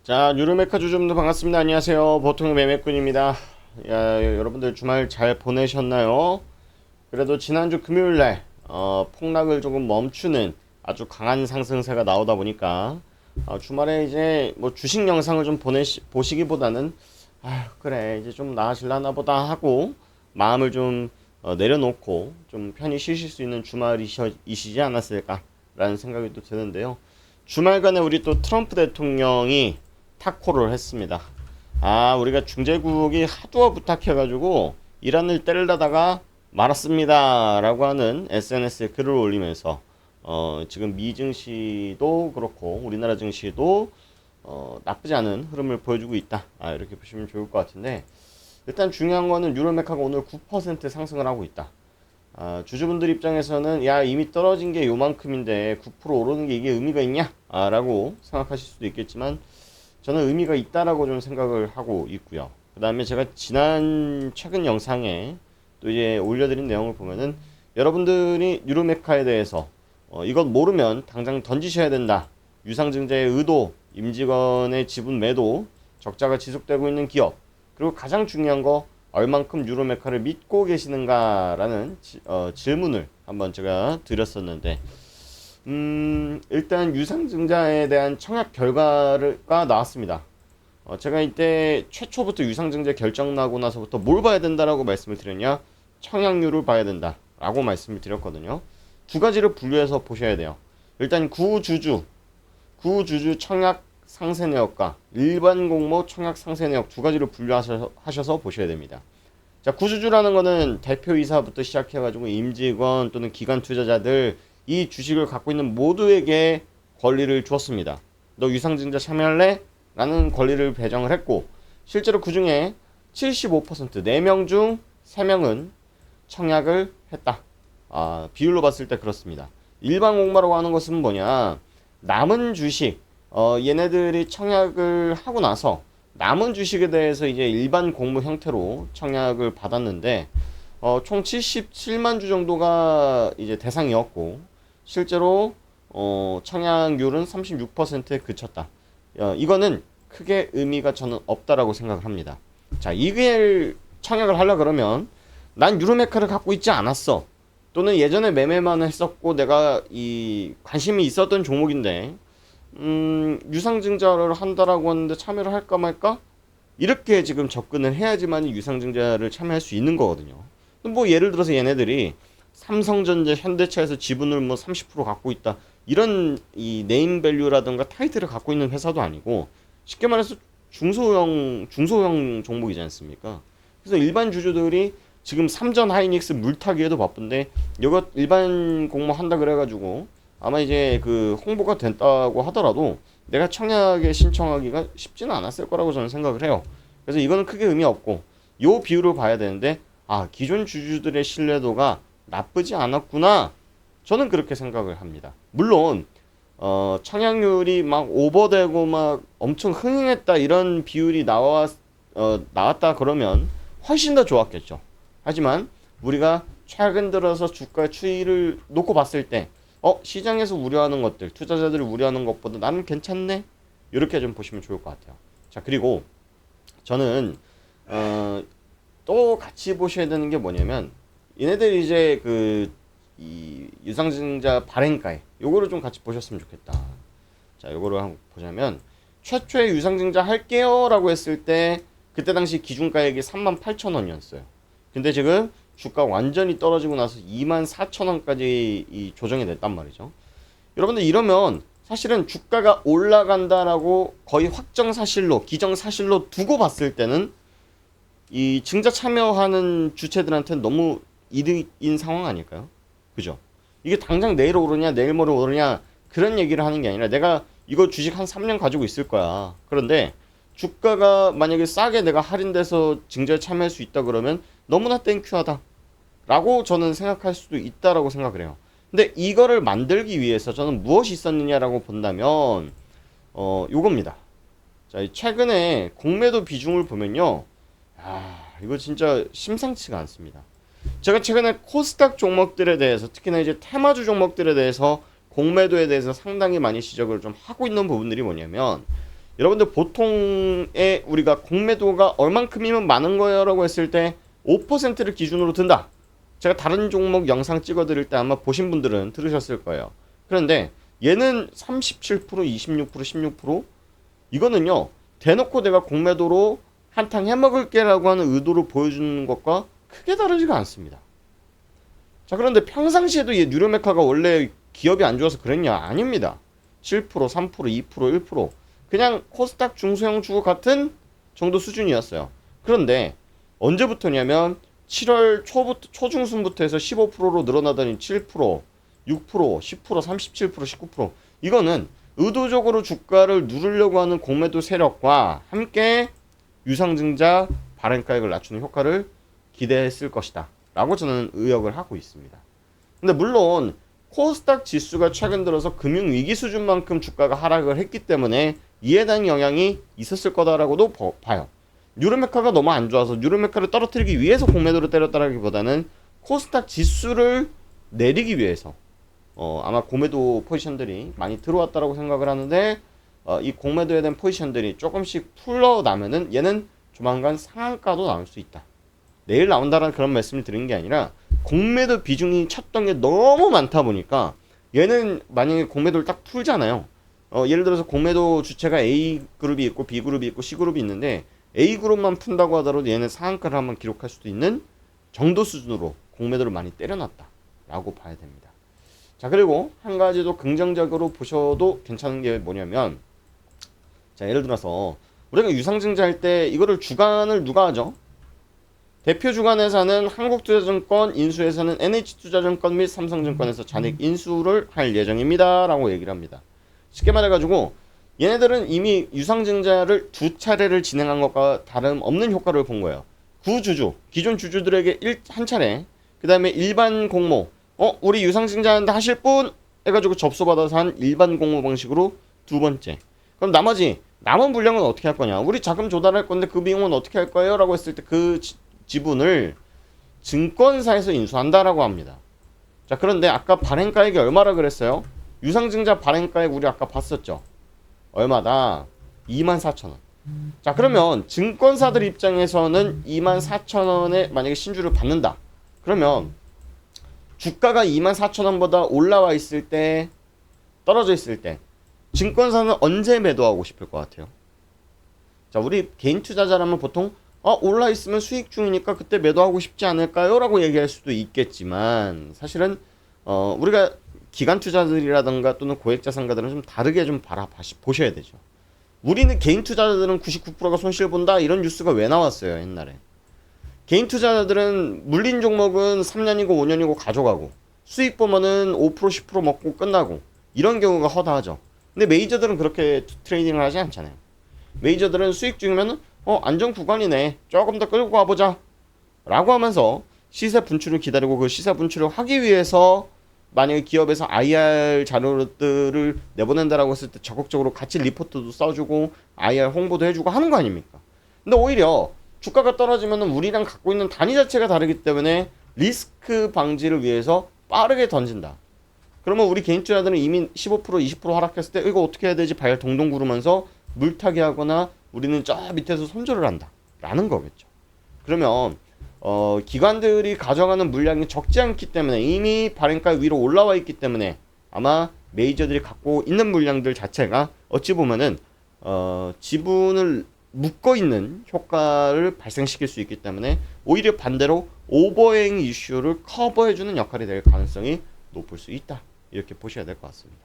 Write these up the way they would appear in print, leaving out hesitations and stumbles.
자, 유로메카 주주분들 반갑습니다. 안녕하세요. 보통의 매매꾼입니다. 여러분들 주말 잘 보내셨나요? 그래도 지난주 금요일날 폭락을 조금 멈추는 아주 강한 상승세가 나오다 보니까 주말에 이제 뭐 주식 영상을 좀 보시기보다는 그래 이제 좀 나아질라나 보다 하고 마음을 좀 내려놓고 좀 편히 쉬실 수 있는 주말이시지 않았을까 라는 생각이 또 드는데요. 주말간에 우리 또 트럼프 대통령이 탁호를 했습니다. 우리가 중재국이 하도 부탁해가지고 이란을 때리려다가 말았습니다 라고 하는 SNS에 글을 올리면서 지금 미 증시도 그렇고 우리나라 증시도 나쁘지 않은 흐름을 보여주고 있다, 이렇게 보시면 좋을 것 같은데, 일단 중요한 거는 유로메카가 오늘 9% 상승을 하고 있다. 주주분들 입장에서는 야 이미 떨어진 게 요만큼인데 9% 오르는 게 이게 의미가 있냐? 라고 생각하실 수도 있겠지만 저는 의미가 있다라고 좀 생각을 하고 있고요. 그 다음에 제가 최근 영상에 또 이제 올려드린 내용을 보면은 여러분들이 유로메카에 대해서 이것 모르면 당장 던지셔야 된다. 유상증자의 의도, 임직원의 지분 매도, 적자가 지속되고 있는 기업, 그리고 가장 중요한 거 얼만큼 유로메카를 믿고 계시는가라는 질문을 한번 제가 드렸었는데, 일단 유상증자에 대한 청약 결과가 나왔습니다. 제가 이때 최초부터 유상증자 결정 나고 나서부터 뭘 봐야 된다라고 말씀을 드렸냐? 청약률을 봐야 된다라고 말씀을 드렸거든요. 두 가지를 분류해서 보셔야 돼요. 일단 구주주 청약 상세 내역과 일반 공모 청약 상세 내역 두 가지를 분류하셔서 보셔야 됩니다. 자, 구주주라는 거는 대표이사부터 시작해가지고 임직원 또는 기관 투자자들, 이 주식을 갖고 있는 모두에게 권리를 주었습니다. 너 유상증자 참여할래? 라는 권리를 배정을 했고, 실제로 그 중에 75%, 4명 중 3명은 청약을 했다. 비율로 봤을 때 그렇습니다. 일반 공모라고 하는 것은 뭐냐? 남은 주식, 얘네들이 청약을 하고 나서 남은 주식에 대해서 이제 일반 공모 형태로 청약을 받았는데, 총 77만 주 정도가 이제 대상이었고, 실제로 청약률은 36%에 그쳤다. 이거는 크게 의미가 저는 없다라고 생각을 합니다. 자, 이게 청약을 하려 그러면 난 유로메카를 갖고 있지 않았어, 또는 예전에 매매만 했었고 내가 이 관심이 있었던 종목인데 유상증자를 한다라고 하는데 참여를 할까 말까? 이렇게 지금 접근을 해야지만 유상증자를 참여할 수 있는 거거든요. 뭐 예를 들어서 얘네들이 삼성전자, 현대차에서 지분을 뭐 30% 갖고 있다, 이런 이 네임밸류라든가 타이틀을 갖고 있는 회사도 아니고, 쉽게 말해서 중소형 종목이지 않습니까? 그래서 일반 주주들이 지금 삼전 하이닉스 물타기에도 바쁜데 이거 일반 공모 한다 그래가지고 아마 이제 그 홍보가 된다고 하더라도 내가 청약에 신청하기가 쉽지는 않았을 거라고 저는 생각을 해요. 그래서 이거는 크게 의미 없고 요 비율을 봐야 되는데, 기존 주주들의 신뢰도가 나쁘지 않았구나, 저는 그렇게 생각을 합니다. 물론 청약률이 막 오버되고 막 엄청 흥행했다 이런 비율이 나왔다 그러면 훨씬 더 좋았겠죠. 하지만 우리가 최근 들어서 주가 추이를 놓고 봤을 때 시장에서 우려하는 것들, 투자자들이 우려하는 것보다 나는 괜찮네, 이렇게 좀 보시면 좋을 것 같아요. 자, 그리고 저는 또 같이 보셔야 되는 게 뭐냐면, 얘네들이 이제 이 유상증자 발행가액, 요거를 좀 같이 보셨으면 좋겠다. 자, 요거를 한번 보자면, 최초에 유상증자 할게요 라고 했을 때 그때 당시 기준가액이 38,000원이었어요. 근데 지금 주가 완전히 떨어지고 나서 24,000원까지 조정이 됐단 말이죠. 여러분들 이러면 사실은 주가가 올라간다라고 거의 확정사실로, 기정사실로 두고 봤을 때는 이 증자 참여하는 주체들한테는 너무 이득인 상황 아닐까요? 그죠? 이게 당장 내일 오르냐 내일 모레 오르냐 그런 얘기를 하는 게 아니라, 내가 이거 주식 한 3년 가지고 있을 거야. 그런데 주가가 만약에 싸게 내가 할인돼서 증자에 참여할 수 있다 그러면 너무나 땡큐하다 라고 저는 생각할 수도 있다라고 생각을 해요. 근데 이거를 만들기 위해서 저는 무엇이 있었느냐라고 본다면 요겁니다. 자, 최근에 공매도 비중을 보면요, 이거 진짜 심상치가 않습니다. 제가 최근에 코스닥 종목들에 대해서, 특히나 이제 테마주 종목들에 대해서 공매도에 대해서 상당히 많이 지적을 좀 하고 있는 부분들이 뭐냐면, 여러분들 보통의 우리가 공매도가 얼만큼이면 많은 거예요 라고 했을 때 5%를 기준으로 든다. 제가 다른 종목 영상 찍어드릴 때 아마 보신 분들은 들으셨을 거예요. 그런데 얘는 37%, 26%, 16%? 이거는요, 대놓고 내가 공매도로 한탕 해먹을게 라고 하는 의도를 보여주는 것과 크게 다르지가 않습니다. 자, 그런데 평상시에도 이 뉴로메카가 원래 기업이 안 좋아서 그랬냐? 아닙니다. 7%, 3%, 2%, 1% 그냥 코스닥 중소형 주고 같은 정도 수준이었어요. 그런데 언제부터냐면 7월 초중순부터 해서 15%로 늘어나더니 7%, 6%, 10%, 37%, 19% 이거는 의도적으로 주가를 누르려고 하는 공매도 세력과 함께 유상증자 발행가액을 낮추는 효과를 기대했을 것이다 라고 저는 의역을 하고 있습니다. 근데 물론 코스닥 지수가 최근 들어서 금융위기 수준만큼 주가가 하락을 했기 때문에 이에 대한 영향이 있었을 거다라고도 봐요. 뉴로메카가 너무 안 좋아서 뉴로메카를 떨어뜨리기 위해서 공매도를 때렸다라기보다는 코스닥 지수를 내리기 위해서 아마 공매도 포지션들이 많이 들어왔다라고 생각을 하는데 이 공매도에 대한 포지션들이 조금씩 풀려나면은 얘는 조만간 상한가도 나올 수 있다. 내일 나온다라는 그런 말씀을 드린 게 아니라 공매도 비중이 쳤던 게 너무 많다 보니까 얘는 만약에 공매도를 딱 풀잖아요. 예를 들어서 공매도 주체가 A그룹이 있고 B그룹이 있고 C그룹이 있는데 A그룹만 푼다고 하더라도 얘는 상한가를 한번 기록할 수도 있는 정도 수준으로 공매도를 많이 때려놨다 라고 봐야 됩니다. 자, 그리고 한 가지 더 긍정적으로 보셔도 괜찮은 게 뭐냐면, 자, 예를 들어서 우리가 유상증자 할 때 이거를 주관을 누가 하죠? 대표 주관회사는 한국투자증권, 인수회사는 NH투자증권 및 삼성증권에서 잔액 인수를 할 예정입니다 라고 얘기를 합니다. 쉽게 말해가지고 얘네들은 이미 유상증자를 두 차례를 진행한 것과 다름없는 효과를 본 거예요. 구주주, 기존 주주들에게 한 차례, 그 다음에 일반 공모, 우리 유상증자하는데 하실 분? 해가지고 접수받아서 한 일반 공모 방식으로 두 번째. 그럼 남은 분량은 어떻게 할 거냐? 우리 자금 조달할 건데 그 비용은 어떻게 할 거예요? 라고 했을 때 그 지분을 증권사에서 인수한다라고 합니다. 자, 그런데 아까 발행가액이 얼마라 그랬어요? 유상증자 발행가액 우리 아까 봤었죠? 얼마다? 24,000원. 자, 그러면 증권사들 입장에서는 24,000원에 만약에 신주를 받는다. 그러면 주가가 24,000원보다 올라와 있을 때, 떨어져 있을 때 증권사는 언제 매도하고 싶을 것 같아요? 자, 우리 개인 투자자라면 보통 올라 있으면 수익 중이니까 그때 매도하고 싶지 않을까요? 라고 얘기할 수도 있겠지만 사실은 우리가 기관 투자들이라든가 또는 고액 자산가들은 좀 다르게 좀 보셔야 되죠. 우리는 개인 투자자들은 99%가 손실 본다 이런 뉴스가 왜 나왔어요 옛날에. 개인 투자자들은 물린 종목은 3년이고 5년이고 가져가고 수익 보면은 5% 10% 먹고 끝나고 이런 경우가 허다하죠. 근데 메이저들은 그렇게 트레이딩을 하지 않잖아요. 메이저들은 수익 중이면은 안전 구간이네 조금 더 끌고 가보자 라고 하면서 시세 분출을 기다리고 그 시세 분출을 하기 위해서 만약에 기업에서 IR 자료들을 내보낸다라고 했을 때 적극적으로 같이 리포트도 써주고 IR 홍보도 해주고 하는 거 아닙니까? 근데 오히려 주가가 떨어지면 우리랑 갖고 있는 단위 자체가 다르기 때문에 리스크 방지를 위해서 빠르게 던진다. 그러면 우리 개인 투자들은 이미 15% 20% 하락했을 때 이거 어떻게 해야 되지 발 동동 구르면서 물타기 하거나 우리는 저 밑에서 손절을 한다 라는 거겠죠. 그러면 기관들이 가져가는 물량이 적지 않기 때문에 이미 발행가 위로 올라와 있기 때문에 아마 메이저들이 갖고 있는 물량들 자체가 어찌 보면은 지분을 묶어 있는 효과를 발생시킬 수 있기 때문에 오히려 반대로 오버행 이슈를 커버해주는 역할이 될 가능성이 높을 수 있다 이렇게 보셔야 될 것 같습니다.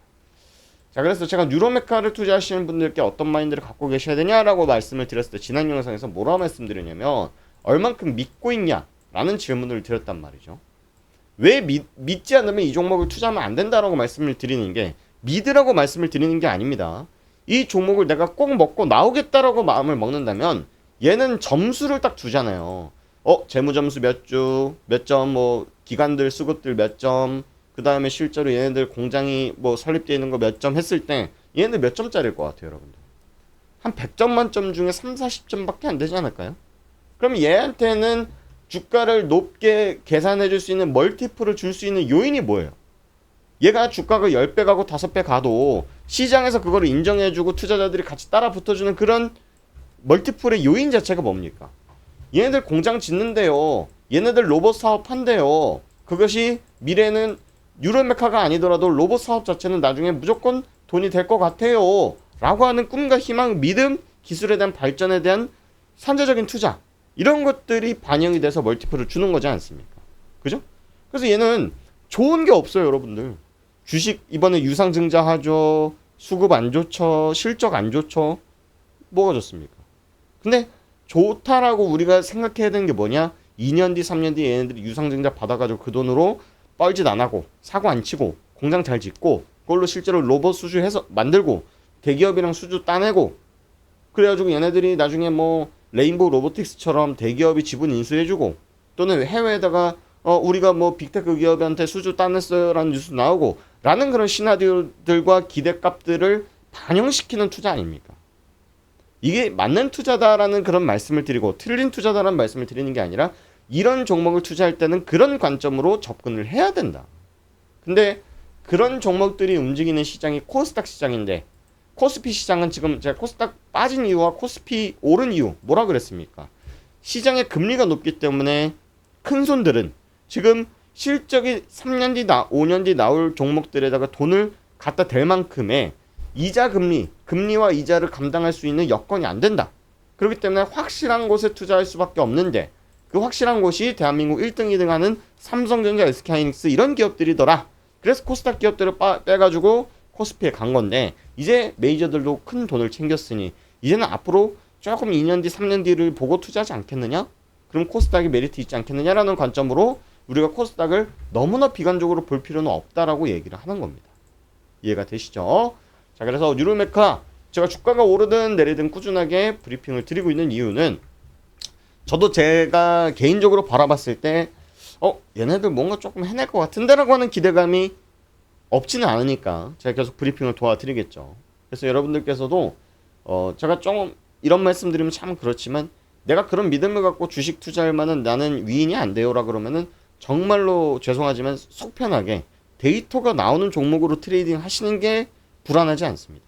자, 그래서 제가 뉴로메카를 투자하시는 분들께 어떤 마인드를 갖고 계셔야 되냐라고 말씀을 드렸을 때 지난 영상에서 뭐라 말씀드렸냐면 얼만큼 믿고 있냐라는 질문을 드렸단 말이죠. 왜 믿지 않으면 이 종목을 투자하면 안 된다라고 말씀을 드리는 게 믿으라고 말씀을 드리는 게 아닙니다. 이 종목을 내가 꼭 먹고 나오겠다라고 마음을 먹는다면 얘는 점수를 딱 두잖아요. 재무점수 몇 주, 몇 점, 뭐 기관들 수급들 몇 점, 그 다음에 실제로 얘네들 공장이 뭐 설립되어 있는 거 몇 점 했을 때 얘네들 몇 점짜리일 것 같아요, 여러분들? 한 100점 만점 중에 3, 40점밖에 안 되지 않을까요? 그럼 얘한테는 주가를 높게 계산해 줄 수 있는 멀티플을 줄 수 있는 요인이 뭐예요? 얘가 주가가 10배 가고 5배 가도 시장에서 그거를 인정해주고 투자자들이 같이 따라 붙어주는 그런 멀티플의 요인 자체가 뭡니까? 얘네들 공장 짓는데요. 얘네들 로봇 사업 한대요. 그것이 미래는 유로메카가 아니더라도 로봇 사업 자체는 나중에 무조건 돈이 될 것 같아요. 라고 하는 꿈과 희망, 믿음, 기술에 대한 발전에 대한 산재적인 투자. 이런 것들이 반영이 돼서 멀티플을 주는 거지 않습니까? 그죠? 그래서 얘는 좋은 게 없어요, 여러분들. 주식 이번에 유상증자 하죠. 수급 안 좋죠. 실적 안 좋죠. 뭐가 좋습니까? 근데 좋다라고 우리가 생각해야 되는 게 뭐냐? 2년 뒤, 3년 뒤 얘네들이 유상증자 받아가지고 그 돈으로 뻘짓 안 하고 사고 안 치고 공장 잘 짓고 그걸로 실제로 로봇 수주해서 만들고 대기업이랑 수주 따내고 그래가지고 얘네들이 나중에 뭐 레인보우 로보틱스처럼 대기업이 지분 인수해주고 또는 해외에다가 우리가 뭐 빅테크 기업한테 수주 따냈어요라는 뉴스 나오고 라는 그런 시나리오들과 기대값들을 반영시키는 투자 아닙니까? 이게 맞는 투자다라는 그런 말씀을 드리고 틀린 투자다라는 말씀을 드리는 게 아니라 이런 종목을 투자할 때는 그런 관점으로 접근을 해야 된다. 근데 그런 종목들이 움직이는 시장이 코스닥 시장인데 코스피 시장은 지금 제가 코스닥 빠진 이유와 코스피 오른 이유 뭐라 그랬습니까? 시장의 금리가 높기 때문에 큰 손들은 지금 실적이 3년 뒤, 5년 뒤 나올 종목들에다가 돈을 갖다 댈 만큼의 이자 금리와 이자를 감당할 수 있는 여건이 안 된다. 그렇기 때문에 확실한 곳에 투자할 수밖에 없는데 그 확실한 곳이 대한민국 1등, 2등 하는 삼성전자, SK하이닉스 이런 기업들이더라. 그래서 코스닥 기업들을 빼가지고 코스피에 간 건데 이제 메이저들도 큰 돈을 챙겼으니 이제는 앞으로 조금 2년 뒤, 3년 뒤를 보고 투자하지 않겠느냐? 그럼 코스닥이 메리트 있지 않겠느냐라는 관점으로 우리가 코스닥을 너무나 비관적으로 볼 필요는 없다라고 얘기를 하는 겁니다. 이해가 되시죠? 자, 그래서 유로메카 제가 주가가 오르든 내리든 꾸준하게 브리핑을 드리고 있는 이유는 저도 제가 개인적으로 바라봤을 때 얘네들 뭔가 조금 해낼 것 같은데라고 하는 기대감이 없지는 않으니까 제가 계속 브리핑을 도와드리겠죠. 그래서 여러분들께서도 제가 좀 이런 말씀 드리면 참 그렇지만 내가 그런 믿음을 갖고 주식 투자할 만한 나는 위인이 안 돼요라 그러면은 정말로 죄송하지만 속 편하게 데이터가 나오는 종목으로 트레이딩 하시는 게 불안하지 않습니다.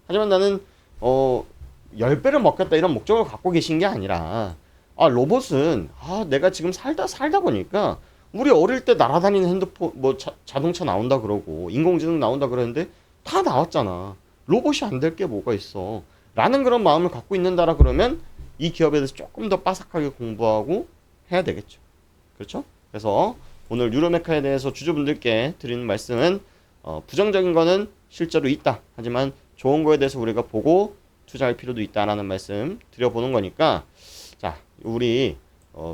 하지만 나는 10배를 먹겠다 이런 목적을 갖고 계신 게 아니라 로봇은 내가 지금 살다 보니까 우리 어릴 때 날아다니는 핸드폰 뭐 자동차 나온다 그러고 인공지능 나온다 그러는데 다 나왔잖아. 로봇이 안 될 게 뭐가 있어. 라는 그런 마음을 갖고 있는다라 그러면 이 기업에 대해서 조금 더 빠삭하게 공부하고 해야 되겠죠. 그렇죠? 그래서 오늘 유로메카에 대해서 주주분들께 드리는 말씀은 부정적인 거는 실제로 있다. 하지만 좋은 거에 대해서 우리가 보고 투자할 필요도 있다라는 말씀 드려보는 거니까 자, 우리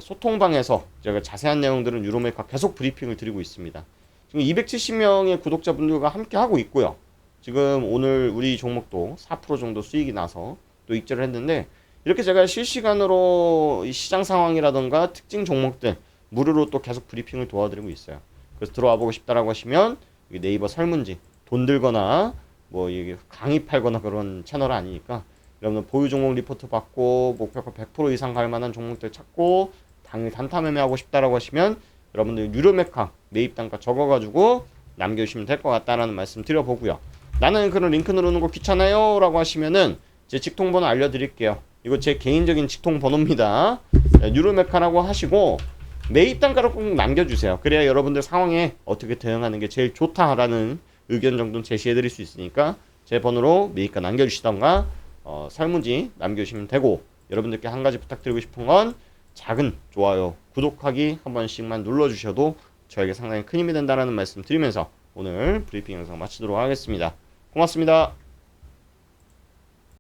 소통방에서 제가 자세한 내용들은 유로메카 계속 브리핑을 드리고 있습니다. 지금 270명의 구독자분들과 함께 하고 있고요. 지금 오늘 우리 종목도 4% 정도 수익이 나서 또 익절을 했는데 이렇게 제가 실시간으로 시장 상황이라던가 특징 종목들 무료로 또 계속 브리핑을 도와드리고 있어요. 그래서 들어와 보고 싶다라고 하시면 네이버 설문지 돈 들거나 뭐 이게 강의 팔거나 그런 채널 아니니까 여러분들 보유 종목 리포트 받고 목표가 100% 이상 갈 만한 종목들 찾고 당일 단타 매매하고 싶다라고 하시면 여러분들 유료메카 매입 단가 적어가지고 남겨주시면 될 것 같다라는 말씀 드려보고요. 나는 그런 링크 누르는 거 귀찮아요 라고 하시면은 제 직통번호 알려드릴게요. 이거 제 개인적인 직통번호입니다. 유료메카라고 하시고 매입 단가를 꼭 남겨주세요. 그래야 여러분들 상황에 어떻게 대응하는 게 제일 좋다라는 의견 정도는 제시해드릴 수 있으니까 제 번호로 매입가 남겨주시던가 설문지 남겨주시면 되고 여러분들께 한 가지 부탁드리고 싶은 건 작은 좋아요, 구독하기 한 번씩만 눌러주셔도 저에게 상당히 큰 힘이 된다라는 말씀 드리면서 오늘 브리핑 영상 마치도록 하겠습니다. 고맙습니다.